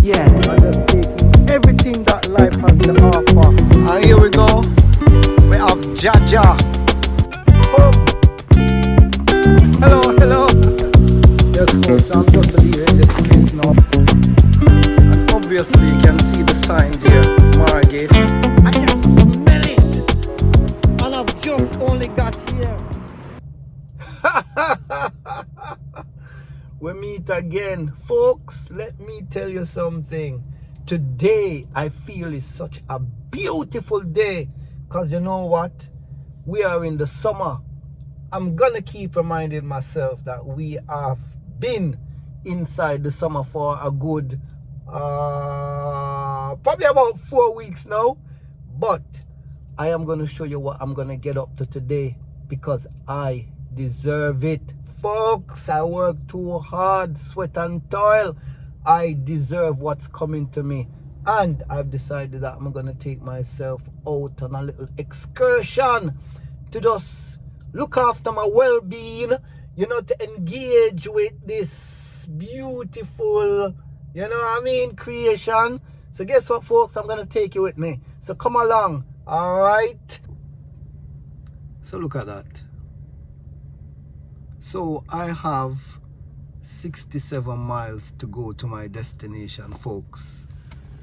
Yeah. And just taking everything that life has to offer. And here we go. We have Jaja. Boom. Hello, hello. Yes, folks, I'm just leaving this place now. And obviously you can see the sign there, Margate. I can smell it. And I've just only got here. We meet again, folks. Let me tell you something. Today I feel is such a beautiful day, because you know what, we are in the summer. I'm gonna keep reminding myself that we have been inside the summer for a good probably about 4 weeks now, but I am gonna show you what I'm gonna get up to today, because I deserve it, folks. I work too hard, sweat and toil. I deserve what's coming to me, and I've decided that I'm gonna take myself out on a little excursion to just look after my well-being, you know, to engage with this beautiful, you know what I mean, creation. So guess what, folks, I'm gonna take you with me, so come along. All right, so look at that. So I have 67 miles to go to my destination, folks.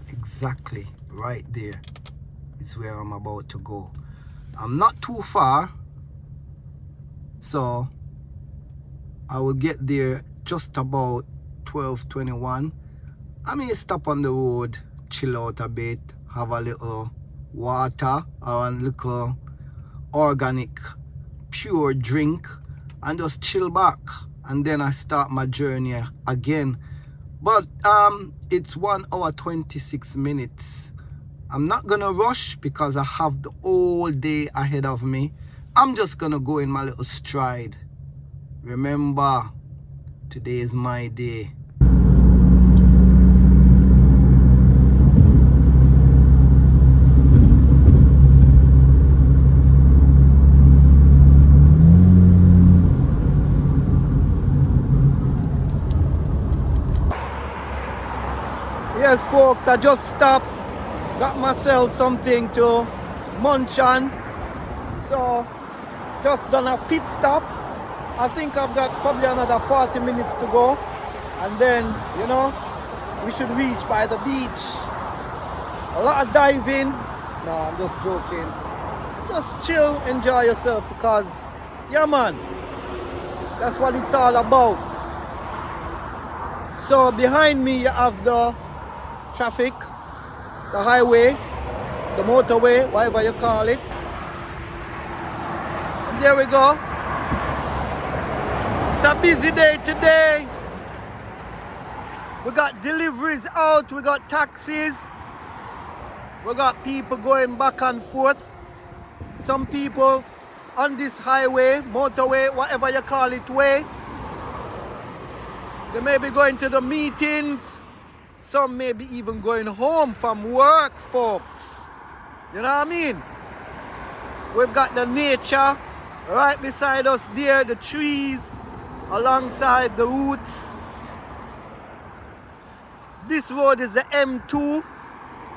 Exactly right there is where I'm about to go. I'm not too far, so I will get there just about 12:21. I may stop on the road, chill out a bit, have a little water or a little organic pure drink, and just chill back, and then I start my journey again. But it's 1 hour 26 minutes. I'm not gonna rush because I have the whole day ahead of me. I'm just gonna go in my little stride. Remember, today is my day. Yes, folks, I just stopped, got myself something to munch on. So, just done a pit stop. I think I've got probably another 40 minutes to go. And then, you know, we should reach by the beach. A lot of diving. No, I'm just joking. Just chill, enjoy yourself, because, yeah, man, that's what it's all about. So, behind me, you have the traffic, the highway, the motorway, whatever you call it. And there we go. It's a busy day today. We got deliveries out, we got taxis, we got people going back and forth. Some people on this highway, motorway, whatever you call it, way, they may be going to the meetings. Some may be even going home from work, folks. You know what I mean? We've got the nature right beside us there, the trees alongside the roots. This road is the M2,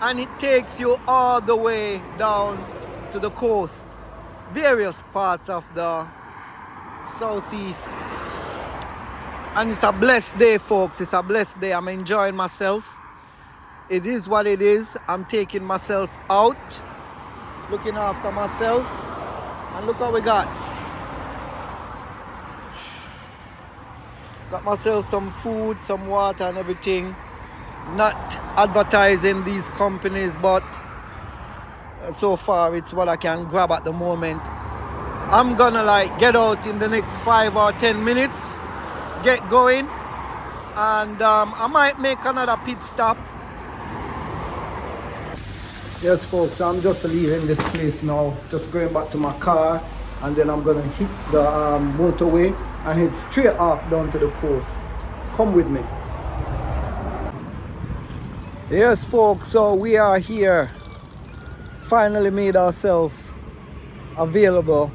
and it takes you all the way down to the coast. Various parts of the southeast. And it's a blessed day, folks. It's a blessed day. I'm enjoying myself. It is what it is. I'm taking myself out, looking after myself. And look what we got. Got myself some food, some water and everything. Not advertising these companies, but so far it's what I can grab at the moment. I'm gonna like get out in the next 5 or 10 minutes. Get going, and I might make another pit stop. Yes, folks, I'm just leaving this place now, just going back to my car, and then I'm gonna hit the motorway and head straight off down to the coast. Come with me. Yes, folks, so we are here. Finally made ourselves available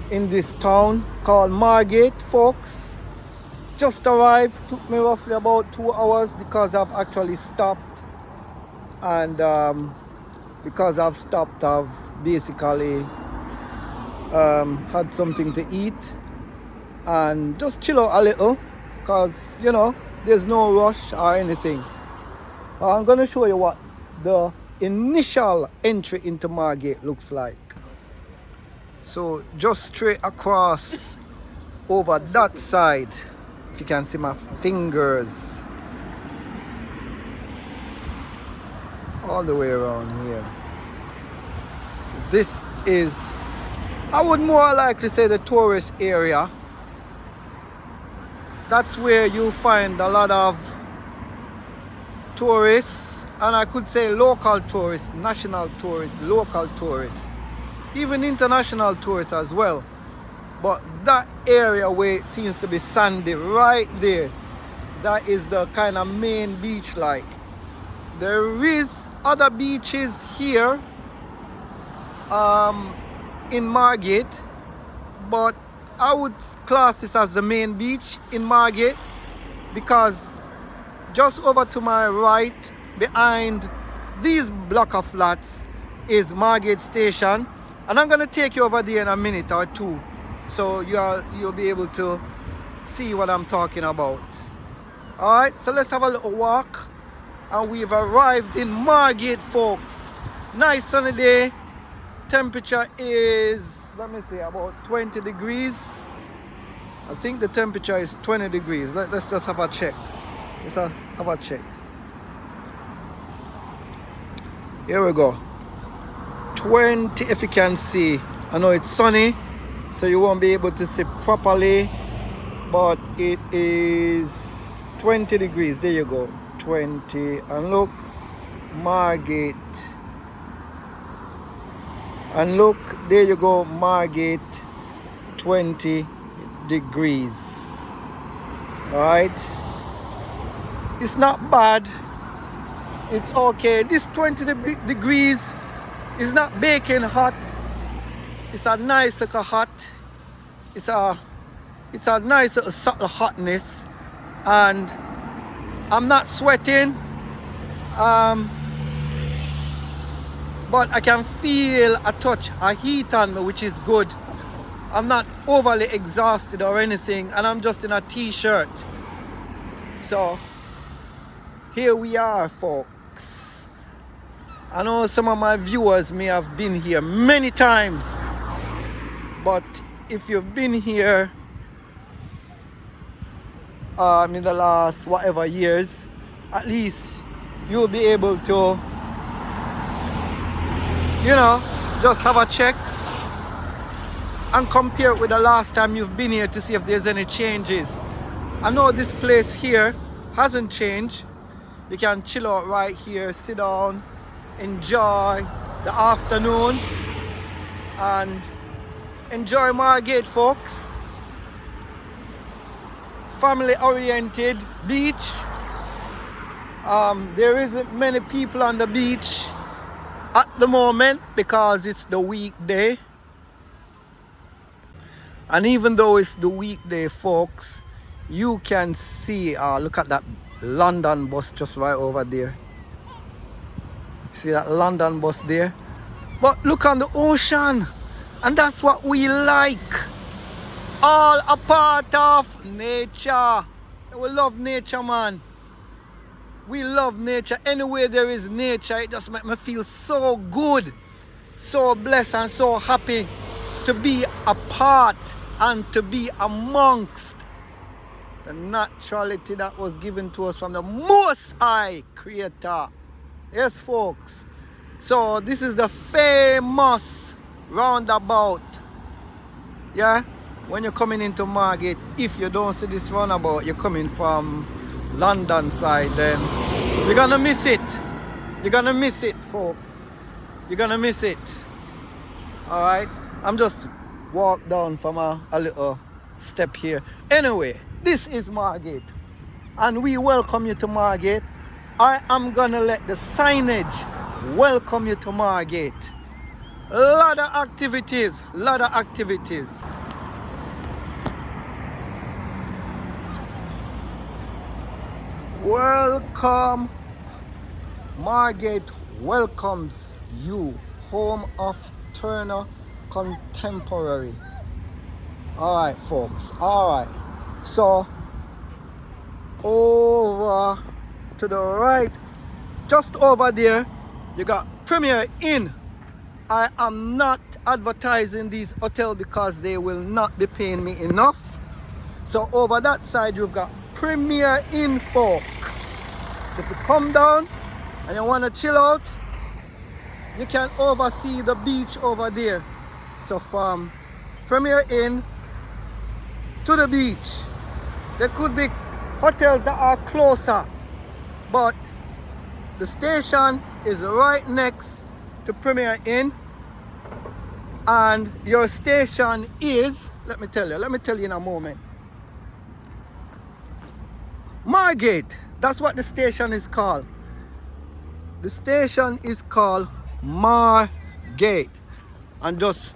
in this town called Margate, folks. just arrived. Took me roughly about 2 hours because I've actually stopped, and because I've stopped, I've basically had something to eat and just chill out a little, because you know there's no rush or anything. I'm gonna show you what the initial entry into Margate looks like. So just straight across over that side, if you can see my fingers, all the way around here, this is, I would more likely say, the tourist area. That's where you'll find a lot of tourists, and I could say local tourists, national tourists, local tourists, even international tourists as well. But that area where it seems to be sandy right there, that is the kind of main beach. Like, there is other beaches here in Margate, but I would class this as the main beach in Margate, because just over to my right, behind these block of flats, is Margate Station, and I'm gonna take you over there in a minute or two, so you'll be able to see what I'm talking about. All right, so let's have a little walk, and we've arrived in Margate, folks. Nice sunny day. Temperature is, let me see, about 20 degrees. I think the temperature is 20 degrees. Let's just have a check. Let's have a check. Here we go. 20, if you can see. I know it's sunny, so you won't be able to see properly, but it is 20 degrees. There you go. 20. And look, Margate. And look, there you go, Margate, 20 degrees. All right, it's not bad, it's okay. This 20 degrees is not baking hot. It's a nice little hot. It's a nice little subtle hotness, and I'm not sweating, but I can feel a touch of heat on me, which is good. I'm not overly exhausted or anything, and I'm just in a t-shirt. So here we are, folks. I know some of my viewers may have been here many times, but if you've been here in the last whatever years, at least you'll be able to, you know, just have a check and compare it with the last time you've been here to see if there's any changes. I know this place here hasn't changed. You can chill out right here, sit down, enjoy the afternoon, and enjoy Margate, folks. Family oriented beach. There isn't many people on the beach at the moment because it's the weekday. And even though it's the weekday, folks, you can see, look at that London bus just right over there. See that London bus there? But look on the ocean, and that's what we like. All a part of nature. We love nature, man. We love nature. Anywhere there is nature, it just makes me feel so good, so blessed and so happy to be a part and to be amongst the naturality that was given to us from the Most High Creator. Yes, folks. So this is the famous roundabout. Yeah, when you're coming into Margate, if you don't see this roundabout, you're coming from London side, then you're gonna miss it. You're gonna miss it, folks. You're gonna miss it. All right, I'm just walk down from a little step here. Anyway, this is Margate, and we welcome you to Margate. I am gonna let the signage welcome you to Margate. Lot of activities, lot of activities. Welcome. Margate welcomes you, home of Turner Contemporary. Alright, folks. Alright. So, over to the right, just over there, you got Premier Inn. I am not advertising these hotels because they will not be paying me enough. So over that side, you've got Premier Inn, folks. So if you come down and you want to chill out, you can oversee the beach over there. So from Premier Inn to the beach, there could be hotels that are closer, but the station is right next to Premier Inn, and your station is, let me tell you in a moment, Margate. That's what the station is called. The station is called Margate. And just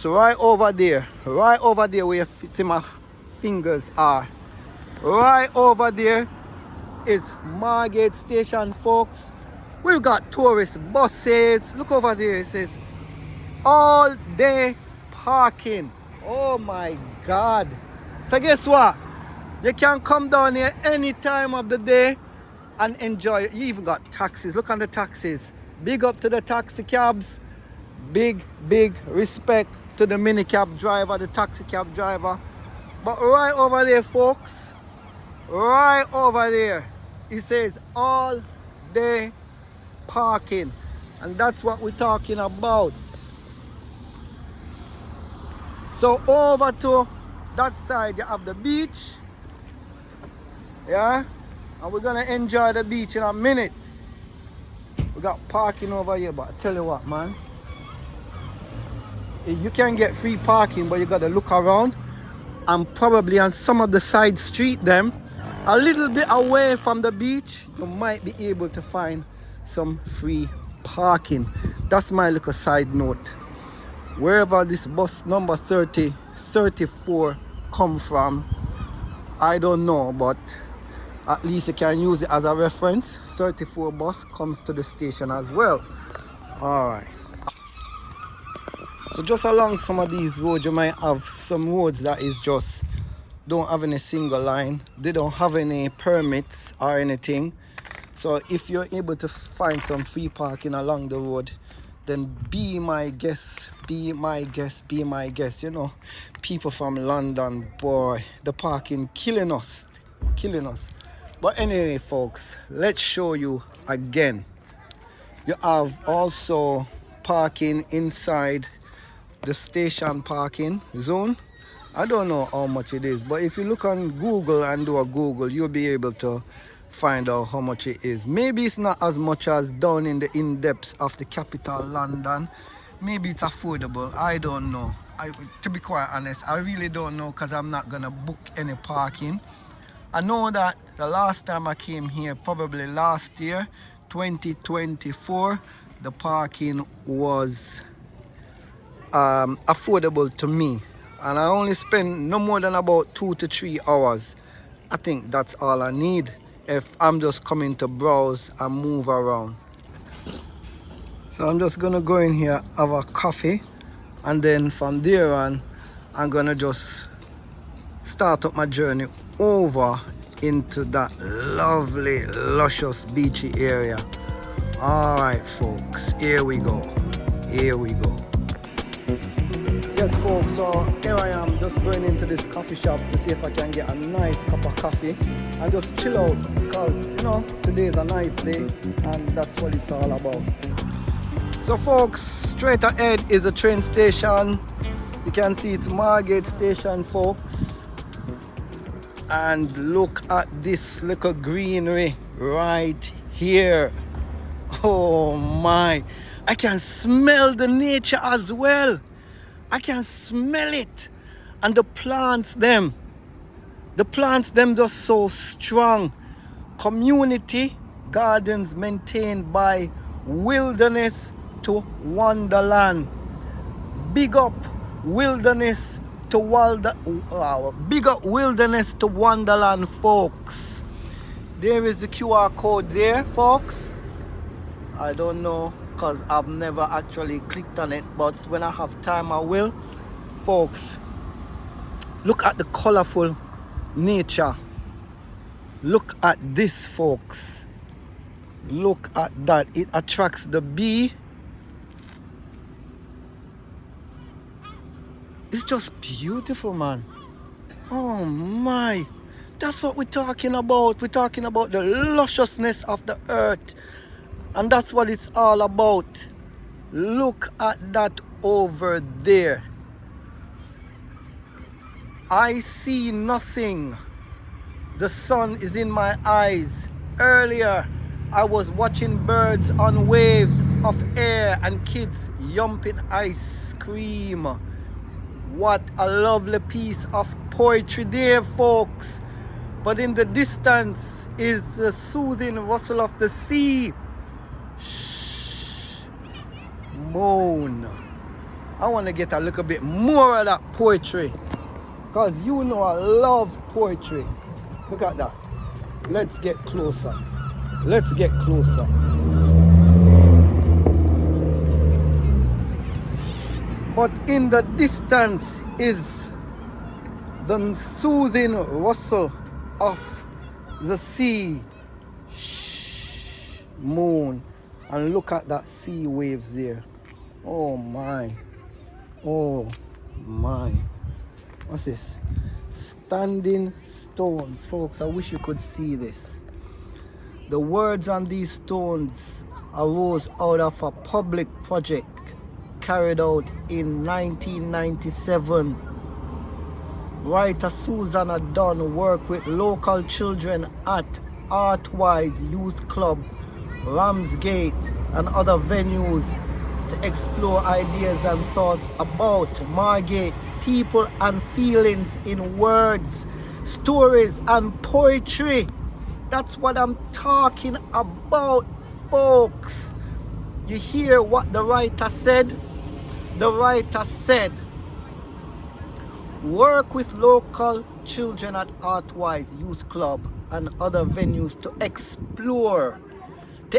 right over there where you see my fingers are, right over there is Margate station, folks. We've got tourist buses. Look over there, it says all day parking. Oh my God. So guess what? You can come down here any time of the day and enjoy it. You even got taxis. Look on the taxis. Big up to the taxi cabs. Big respect to the minicab driver, the taxi cab driver. But right over there, folks, right over there, it says all day parking. And that's what we're talking about. So over to that side, you have the beach. Yeah, and we're gonna enjoy the beach in a minute. We got parking over here, but I tell you what, man, you can get free parking, but you gotta look around, and probably on some of the side street them, a little bit away from the beach, you might be able to find some free parking. That's my little side note. Wherever this bus number 34 come from, I don't know, but at least you can use it as a reference. 34 bus comes to the station as well. Alright. So just along some of these roads, you might have some roads that is just don't have any single line. They don't have any permits or anything. So if you're able to find some free parking along the road, then be my guest, be my guest, be my guest. You know, people from London, boy, the parking killing us. But anyway, folks, let's show you again. You have also parking inside the station parking zone. I don't know how much it is, but if you look on Google and do a Google, you'll be able to find out how much it is. Maybe it's not as much as down in the in-depths of the capital, London. Maybe it's affordable. I don't know. To be quite honest, I really don't know, because I'm not gonna book any parking. I know that the last time I came here, probably last year, 2024, the parking was affordable to me, and I only spend no more than about 2 to 3 hours. I think that's all I need if I'm just coming to browse and move around. So I'm just gonna go in here, have a coffee, and then from there on, I'm gonna just start up my journey over into that lovely, luscious, beachy area. All right, folks, here we go. Yes, folks, so here I am, just going into this coffee shop to see if I can get a nice cup of coffee and just chill out, because, you know, today is a nice day and that's what it's all about. So folks, straight ahead is a train station. You can see it's Margate station, folks. And look at this little greenery right here. Oh my, I can smell the nature as well. I can smell it. And the plants them just so strong. Community gardens maintained by Wilderness to Wonderland. Big up Wilderness to Big up Wilderness to Wonderland, folks. There is the QR code there, folks. I don't know because I've never actually clicked on it, but when I have time I will. Folks, look at the colorful nature. Look at this, folks. Look at that. It attracts the bee. It's just beautiful, man. Oh my. That's what we're talking about. We're talking about the lusciousness of the earth. And that's what it's all about. Look at that over there. I see nothing. The sun is in my eyes. Earlier, I was watching birds on waves of air and kids yumping ice cream. What a lovely piece of poetry there, folks. But in the distance is the soothing rustle of the sea. Shh. Moan. I want to get a little bit more of that poetry. Because you know I love poetry. Look at that. Let's get closer. Let's get closer. But in the distance is the soothing rustle of the sea. Shh, moon. And look at that sea waves there. Oh my. Oh my. What's this? Standing stones. Folks, I wish you could see this. The words on these stones arose out of a public project carried out in 1997. Writer Susanna Dunn worked with local children at Artwise Youth Club, Ramsgate and other venues to explore ideas and thoughts about Margate, people and feelings in words, stories and poetry. That's what I'm talking about, folks. You hear what the writer said? The writer said, work with local children at Artwise Youth Club and other venues to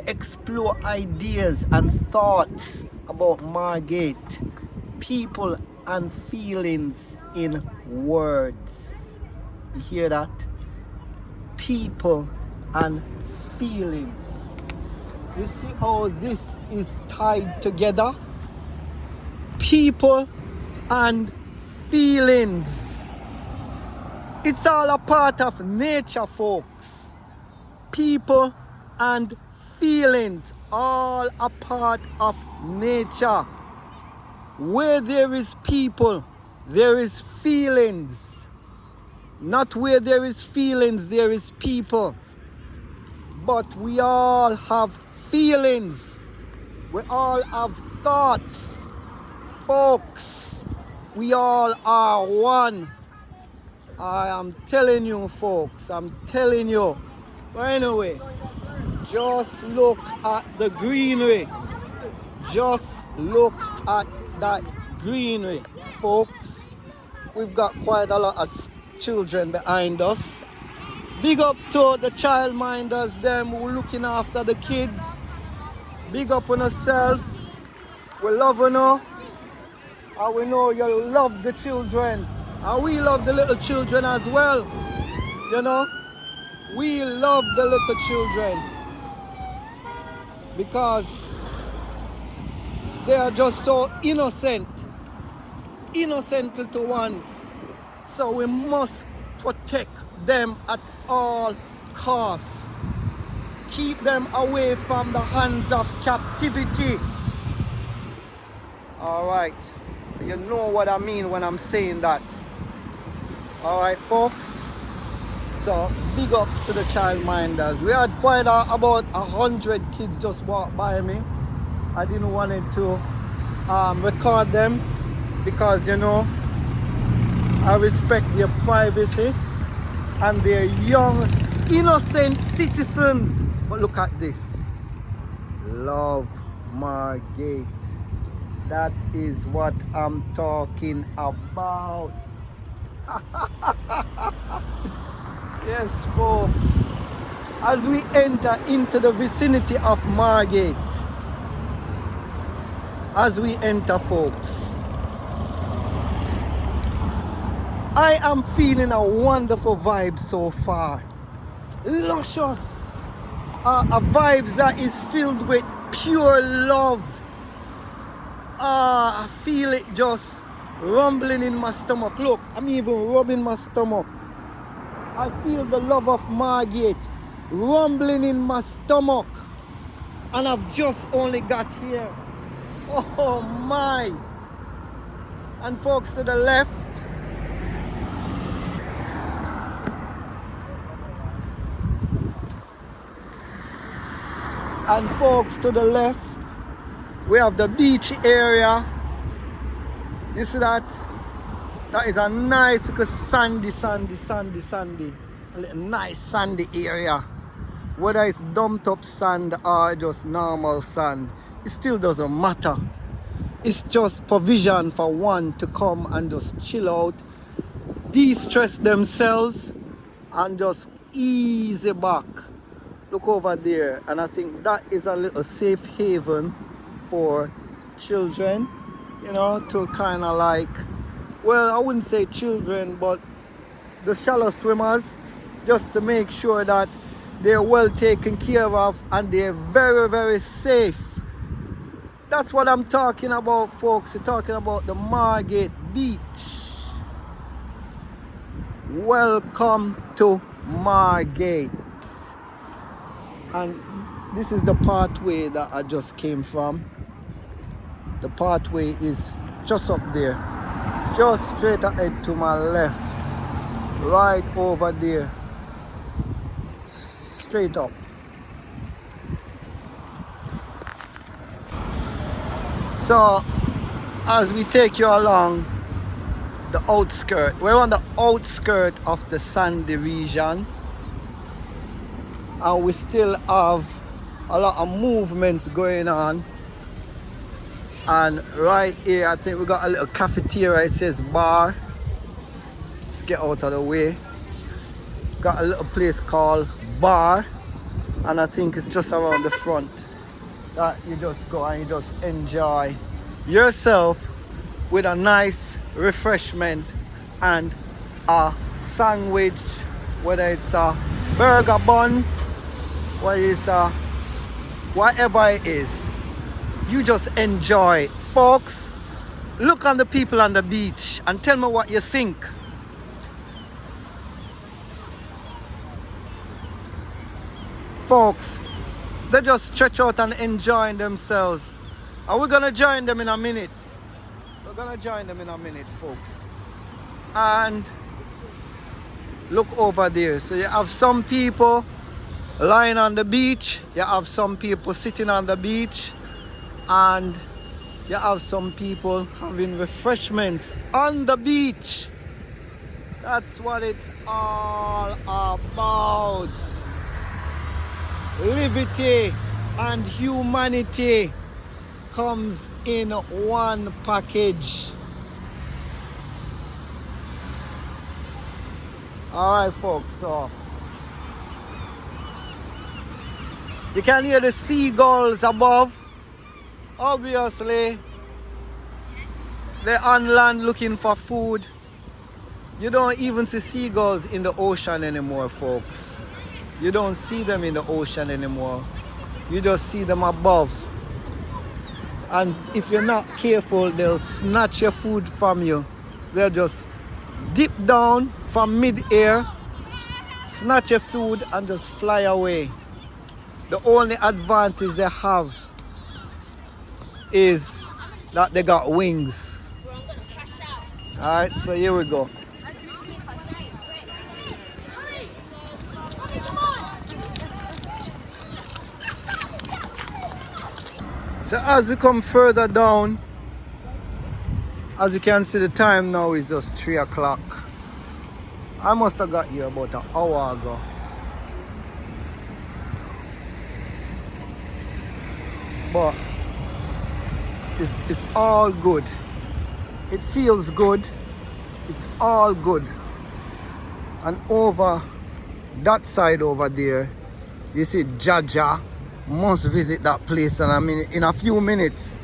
explore ideas and thoughts about Margate, people and feelings in words. You hear that? People and feelings. You see how this is tied together? People and feelings. It's all a part of nature, folks. People and feelings, all a part of nature. Where there is people, there is feelings. Not where there is feelings, there is people. But we all have feelings. We all have thoughts. Folks, we all are one. I am telling you, folks, I'm telling you. But anyway, just look at the greenery. Just look at that greenery, folks. We've got quite a lot of children behind us. Big up to the childminders, them who are looking after the kids. Big up on yourself. We love you now. And we know you love the children. And we love the little children as well. You know? We love the little children. Because they are just so innocent. Innocent little ones. So we must protect them at all costs. Keep them away from the hands of captivity. Alright. You know what I mean when I'm saying that. Alright, folks. So, big up to the childminders. We had quite about 100 kids just walk by me. I didn't want to record them because, you know, I respect their privacy and their young, innocent citizens. But look at this. Love Margate. That is what I'm talking about. Yes, folks. as we enter into the vicinity of Margate. As we enter, folks, I am feeling a wonderful vibe so far. Luscious. A vibe that is filled with pure love. I feel it just rumbling in my stomach. Look, I'm even rubbing my stomach. I feel the love of Margate rumbling in my stomach. And I've just only got here. Oh my. And folks, to the left, we have the beach area. You see that? That is a nice sandy, a little nice sandy area. Whether it's dumped up sand or just normal sand, it still doesn't matter. It's just provision for one to come and just chill out, de-stress themselves, and just easy back. Look over there, and I think that is a little safe haven for children, you know, to kind of like, well, I wouldn't say children, but the shallow swimmers, just to make sure that they're well taken care of and they're very, very safe. That's what I'm talking about, folks. We're talking about the Margate Beach. Welcome to Margate. And this is the pathway that I just came from. The pathway is just up there, just straight ahead to my left, right over there, straight up. So as we take you along the outskirt, we're on the outskirt of the sandy region, and we still have a lot of movements going on. And right here, I think we got a little cafeteria. It says bar. Let's get out of the way. Got a little place called bar, and I think it's just around the front that you just go and you just enjoy yourself with a nice refreshment and a sandwich, whether it's a burger bun, whether it's a whatever it is. You just enjoy it. Folks, look on the people on the beach and tell me what you think. Folks, they just stretch out and enjoying themselves. And we're gonna join them in a minute. Folks. And look over there. So you have some people lying on the beach, you have some people sitting on the beach, and you have some people having refreshments on the beach. That's what it's all about. Liberty and humanity comes in one package. Alright, folks, so you can hear the seagulls above. Obviously, they're on land looking for food. You don't even see seagulls in the ocean anymore, folks. You don't see them in the ocean anymore. You just see them above. And if you're not careful, they'll snatch your food from you. They'll just dip down from mid-air, snatch your food, and just fly away. The only advantage they have is that they got wings. Alright, so here we go. So as we come further down, as you can see, the time now is just 3 o'clock. I must have got here about an hour ago. But it's all good. It feels good. It's all good. And over that side over there, You see, Jaja must visit that place, and I mean, in a few minutes,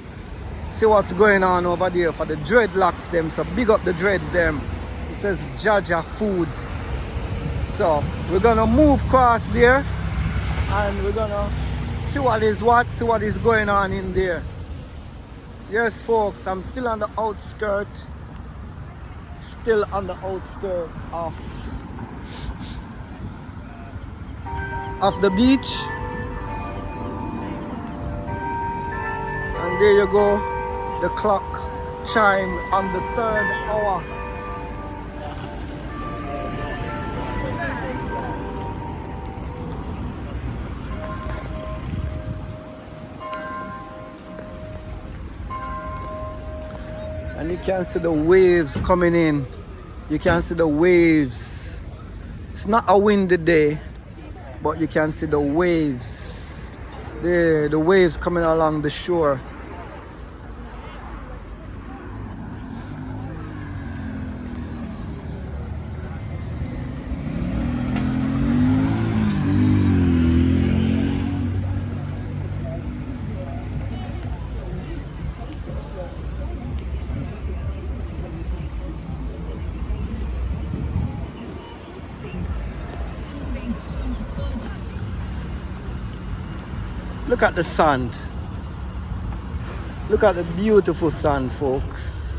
see what's going on over there for the dreadlocks them. So big up the dread them. It says Jaja Foods. So we're gonna move across there, and we're gonna see what is going on in there. Yes, folks, I'm still on the outskirts. Still on the outskirts of the beach. And there you go, the clock chime on the 3rd hour. And you can see the waves coming in. You can see the waves. It's not a windy day, but you can see the waves. There, the waves coming along the shore. Look at the sand. Look at the beautiful sand, folks.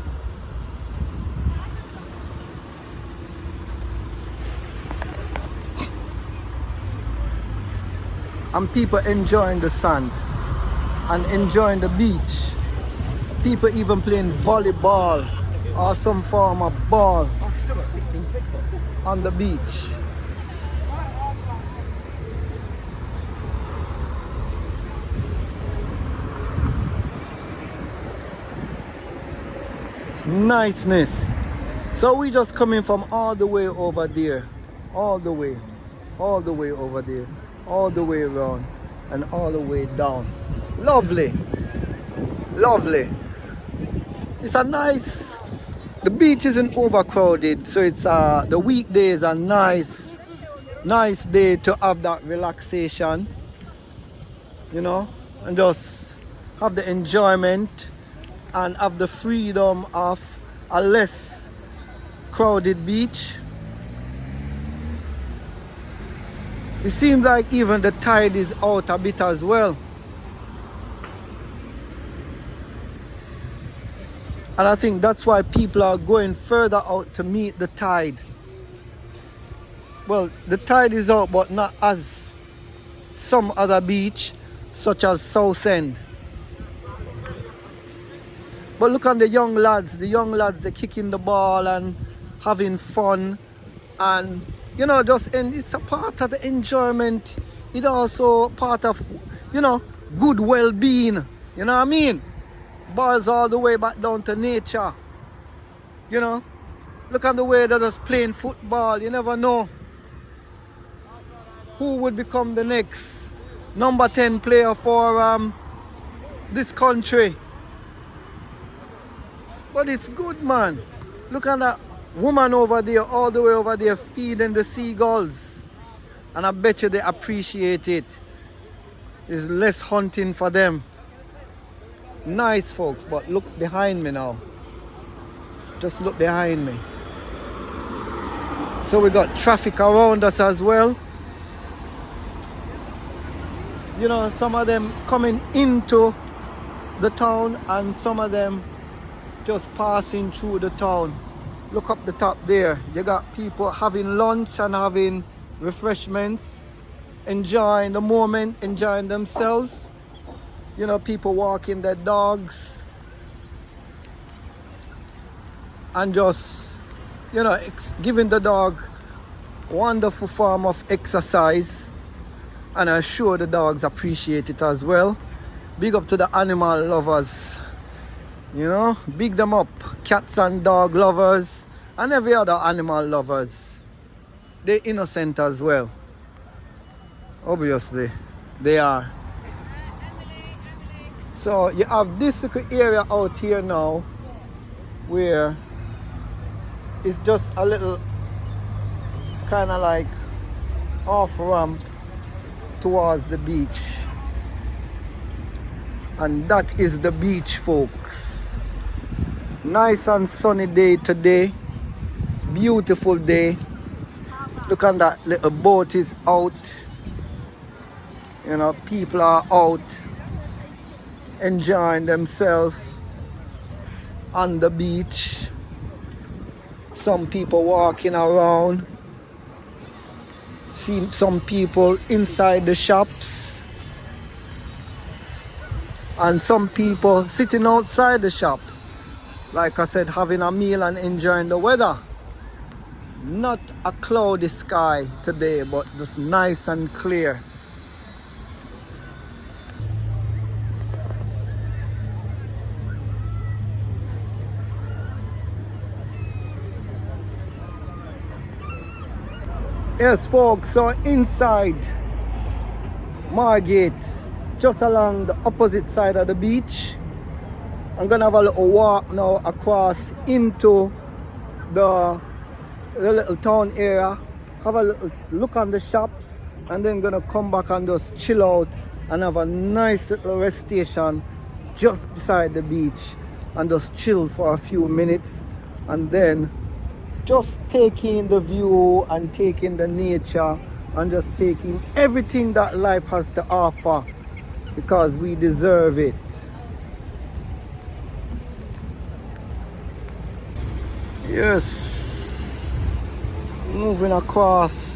And people enjoying the sand and enjoying the beach. People even playing volleyball or some form of ball on the beach. Niceness. So we just coming from all the way over there, all the way over there, all the way around, and all the way down. Lovely, lovely. It's a nice, the beach isn't overcrowded, so it's the weekdays are nice day to have that relaxation, you know, and just have the enjoyment and have the freedom of a less crowded beach. It seems like even the tide is out a bit as well. And I think that's why people are going further out to meet the tide. Well, the tide is out, but not as some other beach, such as Southend. But look at the young lads, they're kicking the ball and having fun, and you know, it's a part of the enjoyment. It's also part of, you know, good well-being. You know what I mean? Balls all the way back down to nature. You know, look at the way they're just playing football. You never know who would become the next number 10 player for this country. But it's good, man. Look at that woman over there, all the way over there, feeding the seagulls. And I bet you they appreciate it. There's less hunting for them. Nice, folks, but look behind me now. Just look behind me. So we got traffic around us as well. You know, some of them coming into the town and some of them just passing through the town. Look up the top there. You got people having lunch and having refreshments, enjoying the moment, enjoying themselves. You know, people walking their dogs and just, you know, giving the dog wonderful form of exercise. And I'm sure the dogs appreciate it as well. Big up to the animal lovers. You know, big them up, cats and dog lovers and every other animal lovers. They're innocent as well. Obviously, they are. So you have this little area out here now where it's just a little kind of like off ramp towards the beach. And that is the beach, folks. Nice and sunny day today. Beautiful day. Look at that little boat is out. You know, people are out enjoying themselves on the beach. Some people walking around. See some people inside the shops. And some people sitting outside the shops. Like I said, having a meal and enjoying the weather. Not a cloudy sky today, but just nice and clear. Yes, folks, so inside Margate, just along the opposite side of the beach. I'm gonna have a little walk now across into the little town area, have a little look on the shops, and then gonna come back and just chill out and have a nice little rest station just beside the beach and just chill for a few minutes, and then just taking the view and taking the nature and just taking everything that life has to offer, because we deserve it. Yes, moving across.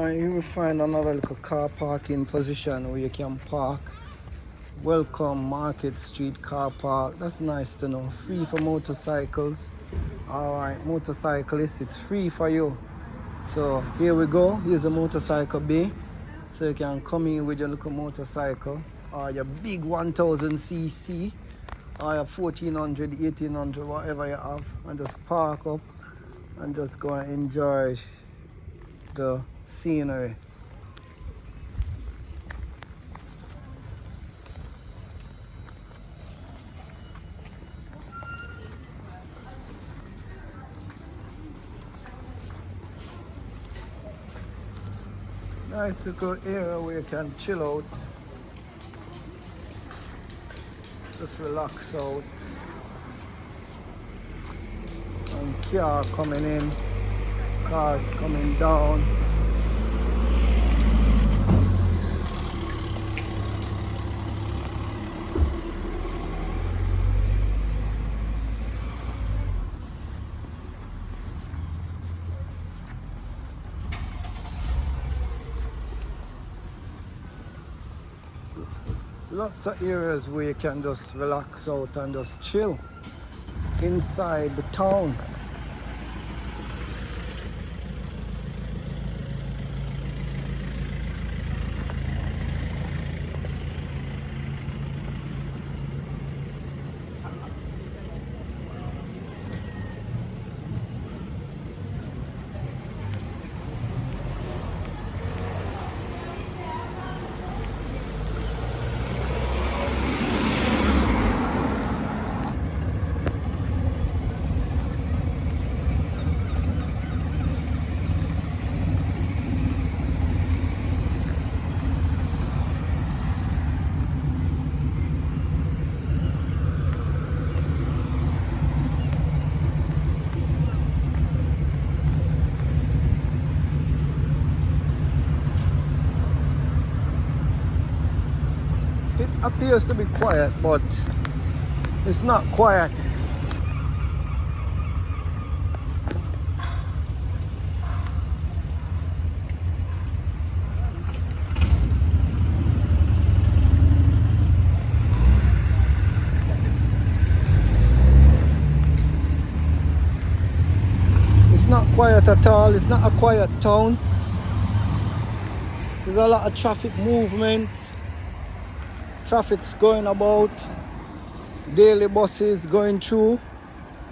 You will find another little car parking position where you can park. Welcome Market Street car park. That's nice to know. Free for motorcycles. Alright, motorcyclists, it's free for you. So here we go. Here's a motorcycle bay. So you can come in with your little motorcycle, or your big 1000cc, or your 1400, 1800, whatever you have, and just park up and just go and enjoy the scenery. Nice little area where you can chill out, just relax out. And car coming in, cars coming down. Lots of areas where you can just relax out and just chill inside the town. appears to be quiet, but it's not quiet. It's not quiet at all. It's not a quiet town. There's a lot of traffic movement. Traffic's going about. Daily buses going through.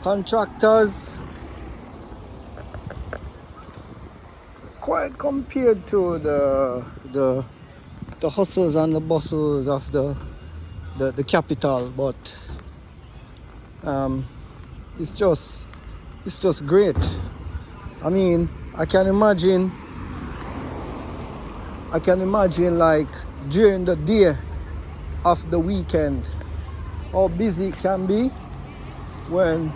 Contractors. Quite compared to the hustles and the bustles of the capital, but it's just great. I mean, I can imagine like during the day of the weekend how busy it can be when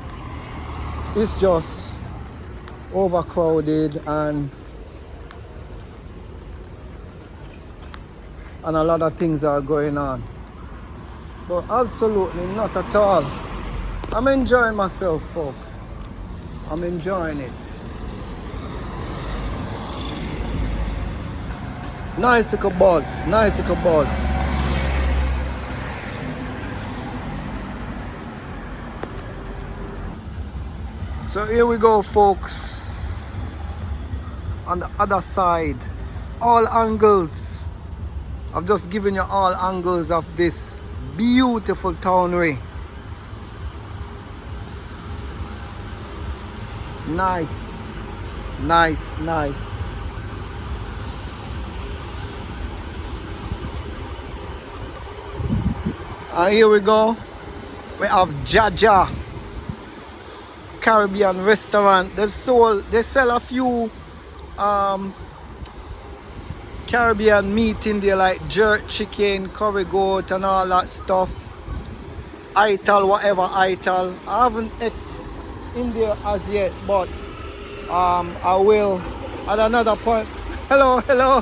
it's just overcrowded and a lot of things are going on. But absolutely not at all. I'm enjoying myself, folks. I'm enjoying it. Nice little buzz, nice little buzz. So here we go, folks. On the other side, all angles. I've just given you all angles of this beautiful townway. Nice, nice, nice. And here we go. We have Jaja Caribbean restaurant. They sell a few Caribbean meat in there, like jerk chicken, curry goat and all that stuff. Ital, whatever ital. I haven't ate in there as yet, but I will at another point. Hello, hello.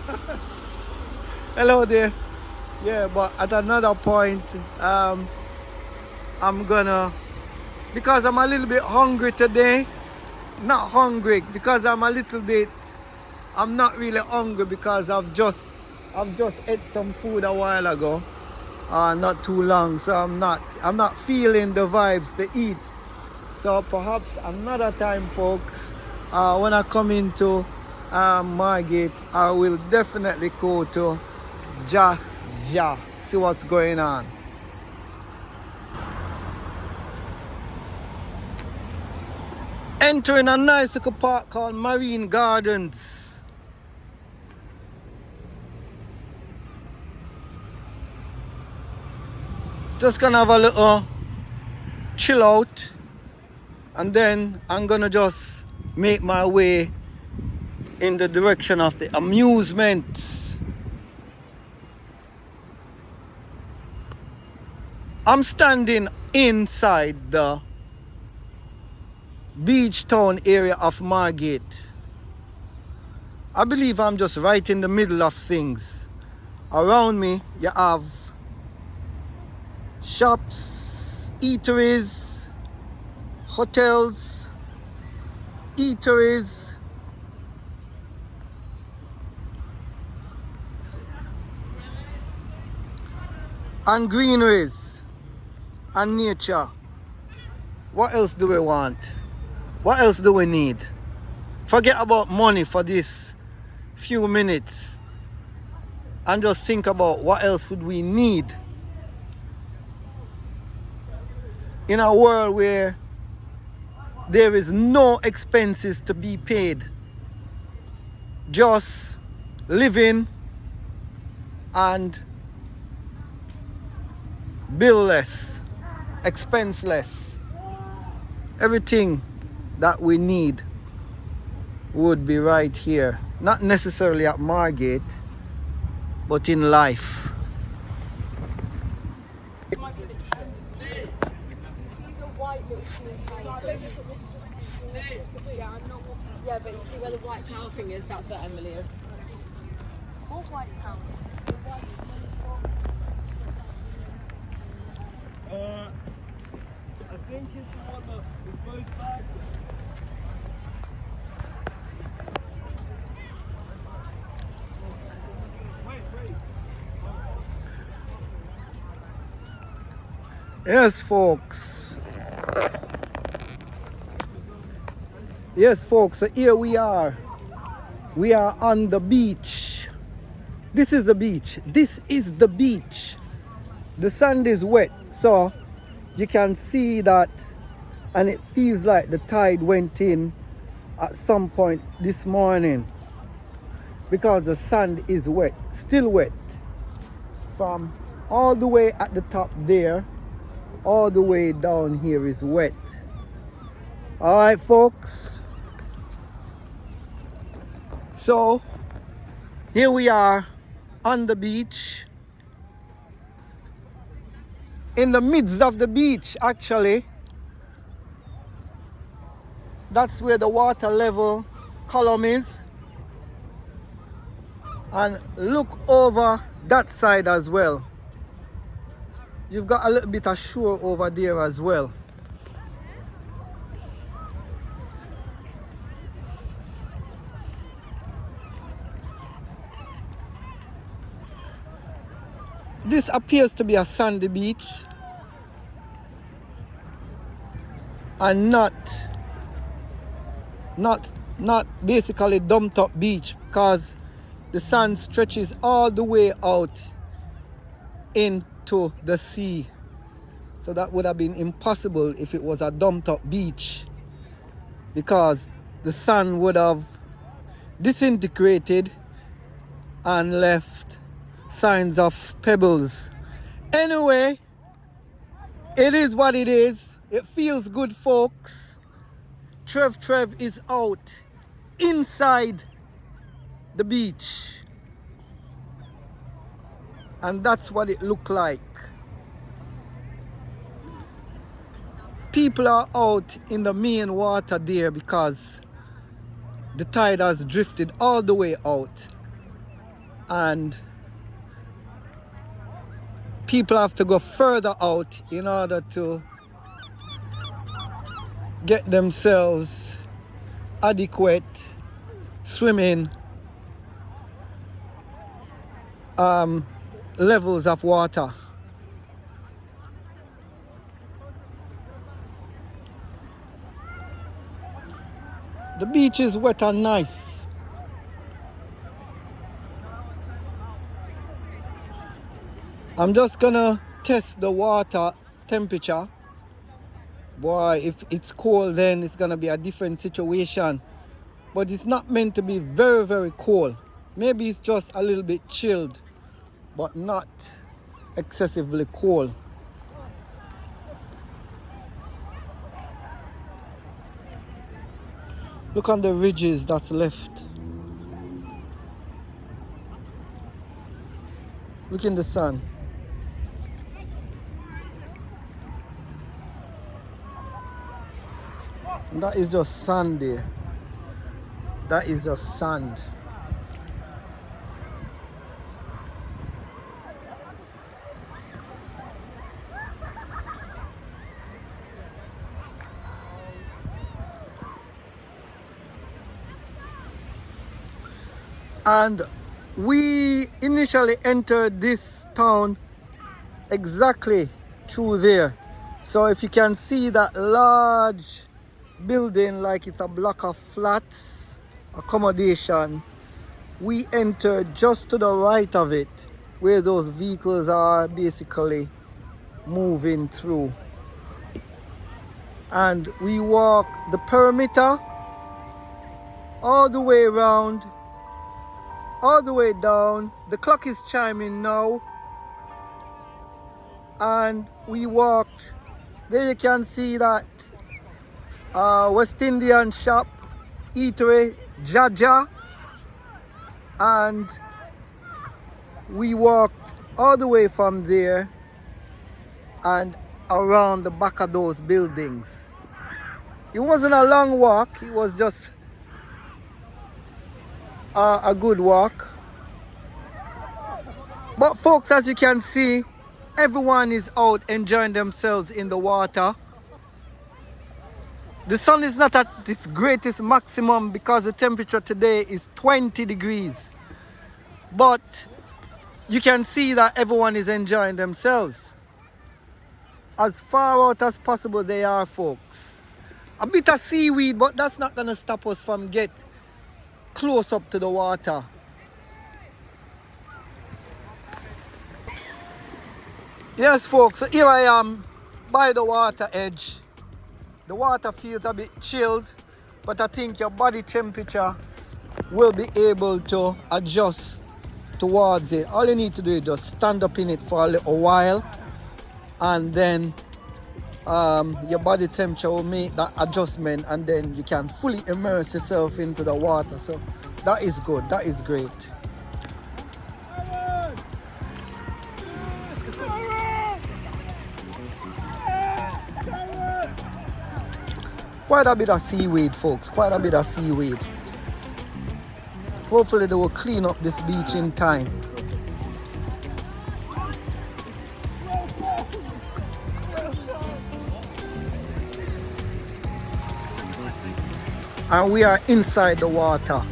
Hello there. Yeah, but at another point, I'm gonna, because I'm a little bit hungry today. Not hungry because I'm not really hungry because I've just ate some food a while ago, not too long. So I'm not feeling the vibes to eat. So perhaps another time, folks, when I come into Margate, I will definitely go to Jaja, see what's going on. Entering a nice little park called Marine Gardens. Just gonna have a little chill out, and then I'm gonna just make my way in the direction of the amusement. I'm standing inside the beach town area of Margate. I believe I'm just right in the middle of things. Around me you have shops, eateries, hotels, eateries, and greeneries and nature. What else do we want? What else do we need? Forget about money for this few minutes and just think about what else would we need in a world where there is no expenses to be paid. Just living and bill less, expense less. Everything that we need would be right here. Not necessarily at Margate, but in life. Yeah, but you see where the white tower thing is? That's where Emily is. What white tower? Yes, folks. Yes, folks. So here we are. We are on the beach. This is the beach. This is the beach. The sand is wet, so you can see that, and it feels like the tide went in at some point this morning because the sand is wet, still wet, from all the way at the top there, all the way down here is wet. All right, folks. So here we are on the beach, in the midst of the beach. Actually, that's where the water level column is, and look over that side as well. You've got a little bit of shore over there as well. This appears to be a sandy beach and not basically dumped up beach, because the sand stretches all the way out into the sea. So that would have been impossible if it was a dumped up beach, because the sand would have disintegrated and left signs of pebbles. Anyway, it is what it is. It feels good, folks. Trev is out inside the beach, and that's what it looked like. People are out in the main water there because the tide has drifted all the way out, and people have to go further out in order to get themselves adequate swimming levels of water. The beach is wet and nice. I'm just gonna test the water temperature. Boy, if it's cold, then it's gonna be a different situation. But it's not meant to be very, very cold. Maybe it's just a little bit chilled, but not excessively cold. Look on the ridges that's left. Look in the sun. And that is just sand there. That is just sand. And we initially entered this town exactly through there. So if you can see that large building, like it's a block of flats, accommodation, we entered just to the right of it, where those vehicles are basically moving through. And we walked the perimeter all the way around, all the way down. The clock is chiming now, and we walked. There you can see that West Indian shop, eatery, Jaja, and we walked all the way from there and around the back of those buildings. It wasn't a long walk, it was just a good walk. But folks, as you can see, everyone is out enjoying themselves in the water. The sun is not at its greatest maximum because the temperature today is 20 degrees. But you can see that everyone is enjoying themselves. As far out as possible they are, folks. A bit of seaweed, but that's not going to stop us from get close up to the water. Yes, folks, so here I am by the water edge. The water feels a bit chilled, but I think your body temperature will be able to adjust towards it. All you need to do is just stand up in it for a little while, and then your body temperature will make that adjustment, and then you can fully immerse yourself into the water. So that is good, that is great. Quite a bit of seaweed, folks, quite a bit of seaweed. Hopefully they will clean up this beach in time. And we are inside the water.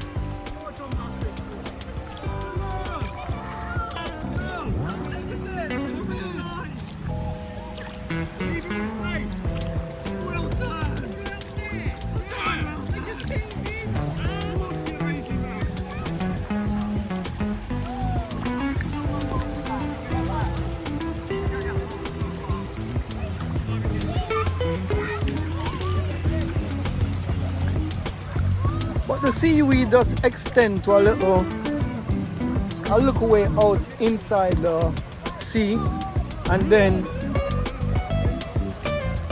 But the seaweed does extend to a little way out inside the sea, and then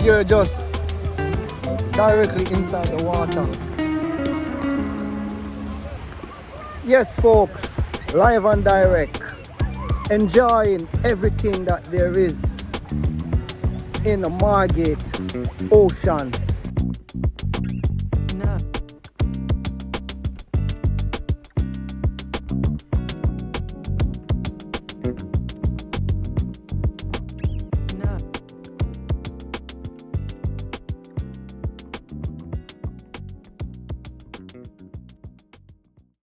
you're just directly inside the water. Yes, folks, live and direct, enjoying everything that there is in the Margate Ocean.